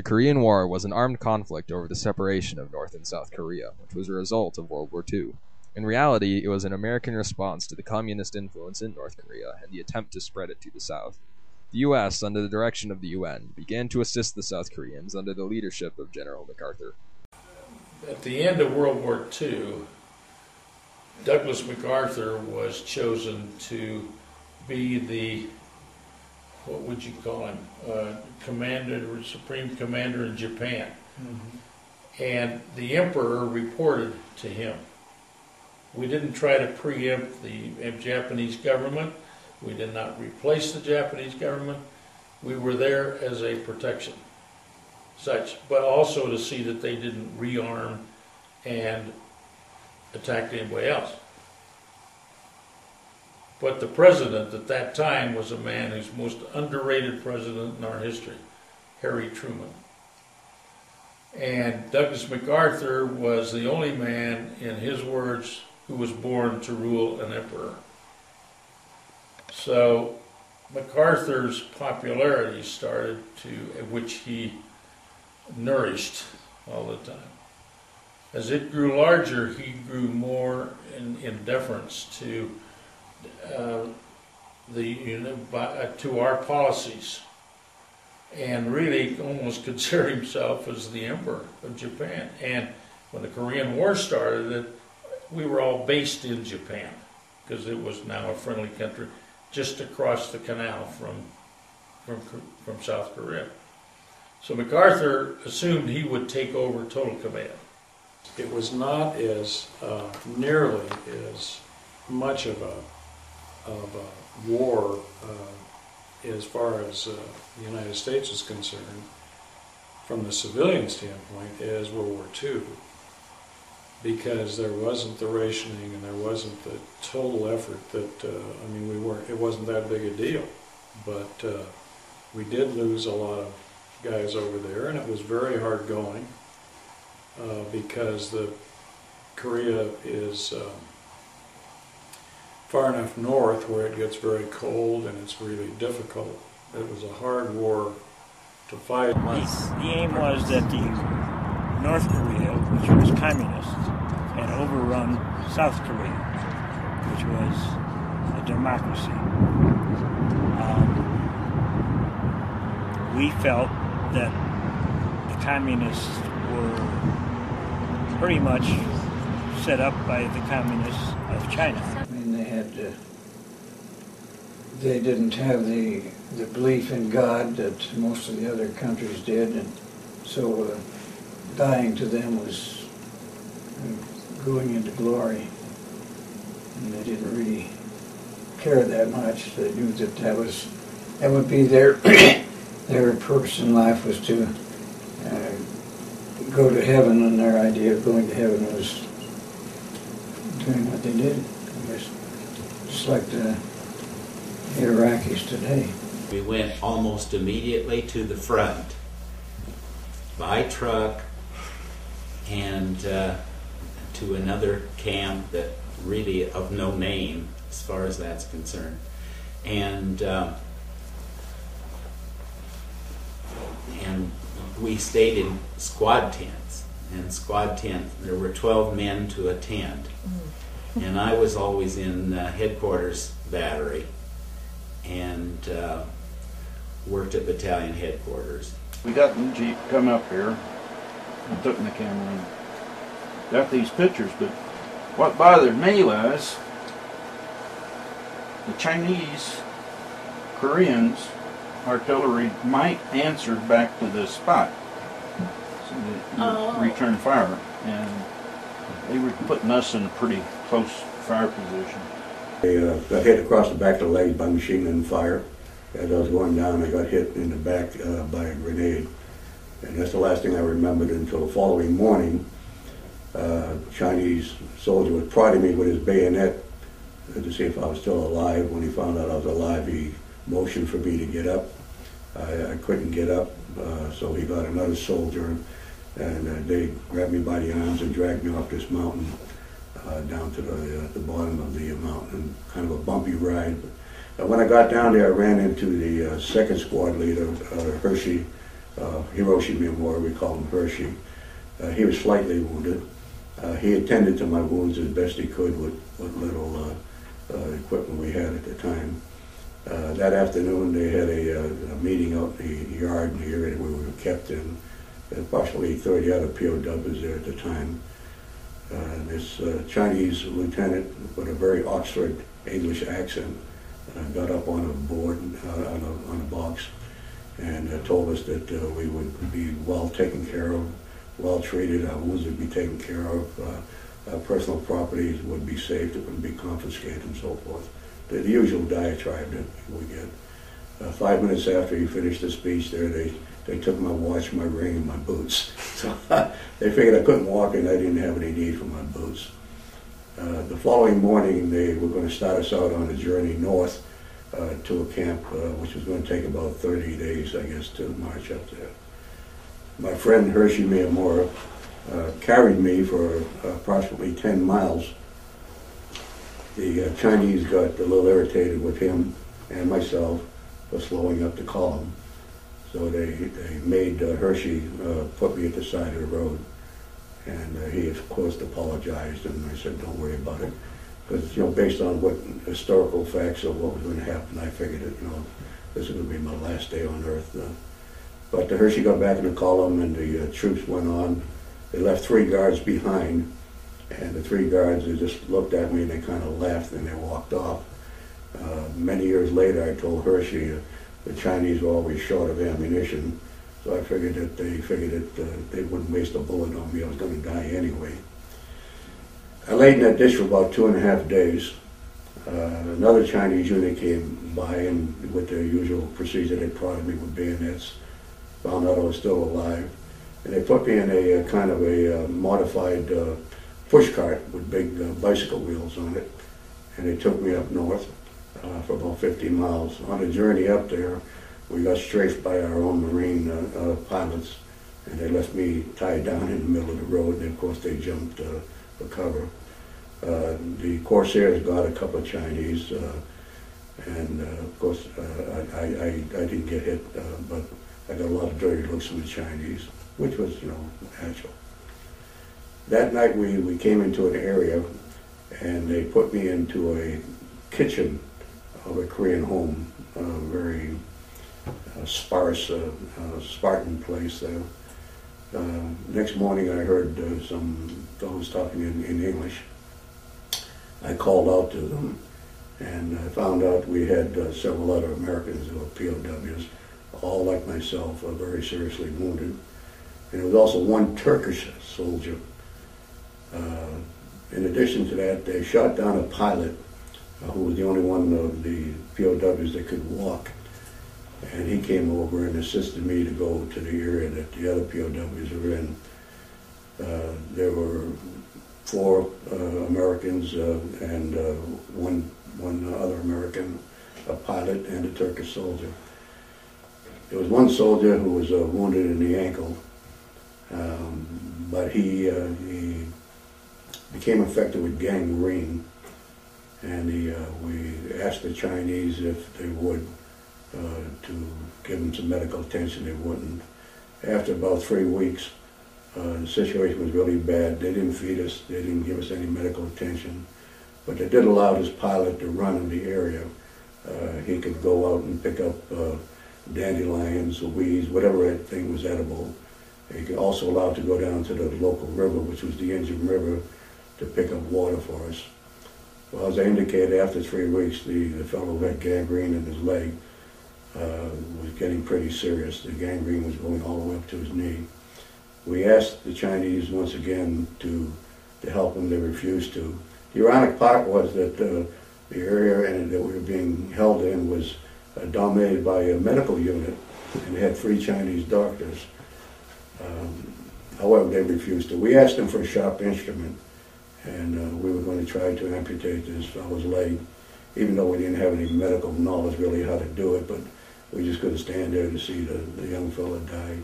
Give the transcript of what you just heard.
Korean War was an armed conflict over the separation of North and South Korea, which was a result of World War II. In reality, it was an American response to the communist influence in North Korea and the attempt to spread it to the South. The U.S., under the direction of the UN, began to assist the South Koreans under the leadership of General MacArthur. At the end of World War II, Douglas MacArthur was chosen to be the, what would you call him, commander, supreme commander in Japan. Mm-hmm. And the emperor reported to him. We didn't try to preempt the Japanese government. We did not replace the Japanese government. We were there as a protection, but also to see that they didn't rearm and attack anybody else. But the president at that time was a man who's the most underrated president in our history, Harry Truman. And Douglas MacArthur was the only man, in his words, who was born to rule an emperor. So MacArthur's popularity started to, which he nourished all the time. As it grew larger, he grew more in deference to to our policies, and really almost considered himself as the emperor of Japan. And when the Korean War started, we were all based in Japan because it was now a friendly country just across the canal from South Korea. So MacArthur assumed he would take over total command. It was not as nearly as much of a war as far as the United States is concerned from the civilian standpoint as World War II, because there wasn't the rationing and there wasn't the total effort that, it wasn't that big a deal, but we did lose a lot of guys over there, and it was very hard going because the Korea is far enough north where it gets very cold and it's really difficult. It was a hard war to fight. The aim was that the North Korea, which was communist, had overrun South Korea, which was a democracy. We felt that the communists were pretty much set up by the communists of China. I mean, they didn't have the belief in God that most of the other countries did, and so dying to them was going into glory. And they didn't really care that much. They knew that that would be their their purpose in life was to go to heaven, and their idea of going to heaven was doing what they did. Just like the Iraqis today. We went almost immediately to the front by truck and to another camp that really of no name as far as that's concerned. And we stayed in squad tents. And squad tent, there were 12 men to a tent. And I was always in headquarters battery and worked at battalion headquarters. We got in the Jeep, come up here, and took the camera and got these pictures, but what bothered me was the Chinese, Koreans, artillery might answer back to this spot. So they returned fire, and they were putting us in a pretty close fire position. I got hit across the back of the leg by machine gun fire. As I was going down, I got hit in the back by a grenade. And that's the last thing I remembered until the following morning. Chinese soldier was prodding me with his bayonet to see if I was still alive. When he found out I was alive, he motioned for me to get up. I couldn't get up, so he got another soldier, and they grabbed me by the arms and dragged me off this mountain down to the bottom of the mountain, kind of a bumpy ride. When I got down there, I ran into the second squad leader, Hershey, Hiroshi Miyamura, we call him Hershey. He was slightly wounded. He attended to my wounds as best he could with little equipment we had at the time. That afternoon they had a meeting out in the yard in the area where we were kept in. Approximately 30 other POWs there at the time. This Chinese lieutenant with a very Oxford English accent got up on a board, on a box, and told us that we would be well taken care of, well treated, our wounds would be taken care of, our personal properties would be saved, it wouldn't be confiscated and so forth. The usual diatribe that we get. 5 minutes after he finished the speech there, they took my watch, my ring, and my boots. So they figured I couldn't walk and I didn't have any need for my boots. The following morning, they were going to start us out on a journey north to a camp, which was going to take about 30 days, I guess, to march up there. My friend Hershey Miyamura carried me for approximately 10 miles. The Chinese got a little irritated with him and myself for slowing up the column. So they made Hershey put me at the side of the road. And he, of course, apologized, and I said, don't worry about it. Because, based on what historical facts of what was going to happen, I figured that, this was going to be my last day on Earth. But Hershey got back in the column, and the troops went on. They left 3 guards behind, and the 3 guards, they just looked at me, and they kind of laughed, and they walked off. Many years later, I told Hershey the Chinese were always short of ammunition. So I figured that they wouldn't waste a bullet on me. I was going to die anyway. I laid in that ditch for about 2.5 days. Another Chinese unit came by, and with their usual procedure, they prodded me with bayonets. Found out I was still alive, and they put me in a kind of a modified push cart with big bicycle wheels on it, and they took me up north for about 50 miles. On the journey up there, we got strafed by our own Marine pilots, and they left me tied down in the middle of the road, and of course they jumped for cover. The Corsairs got a couple of Chinese, and of course I didn't get hit, but I got a lot of dirty looks from the Chinese, which was, natural. That night we came into an area, and they put me into a kitchen of a Korean home, very sparse, Spartan place there. Next morning I heard some fellows talking in English. I called out to them, and I found out we had several other Americans who were POWs, all like myself, very seriously wounded. And there was also one Turkish soldier. In addition to that, they shot down a pilot who was the only one of the POWs that could walk. And he came over and assisted me to go to the area that the other POWs were in. There were 4 Americans and one other American, a pilot, and a Turkish soldier. There was one soldier who was wounded in the ankle, but he became infected with gangrene, and we asked the Chinese if they would to give them some medical attention. They wouldn't. After about 3 weeks, the situation was really bad. They didn't feed us, they didn't give us any medical attention, but they did allow this pilot to run in the area. He could go out and pick up dandelions, weeds, whatever that thing was edible. He could also allow to go down to the local river, which was the Injun River, to pick up water for us. Well, as I indicated, after 3 weeks, the fellow who had gangrene in his leg was getting pretty serious. The gangrene was going all the way up to his knee. We asked the Chinese once again to help him. They refused to. The ironic part was that the area that we were being held in was dominated by a medical unit, and they had 3 Chinese doctors. However, they refused to. We asked them for a sharp instrument, and we were going to try to amputate this fellow's leg, even though we didn't have any medical knowledge really how to do it, but we just couldn't stand there to see the young fellow die.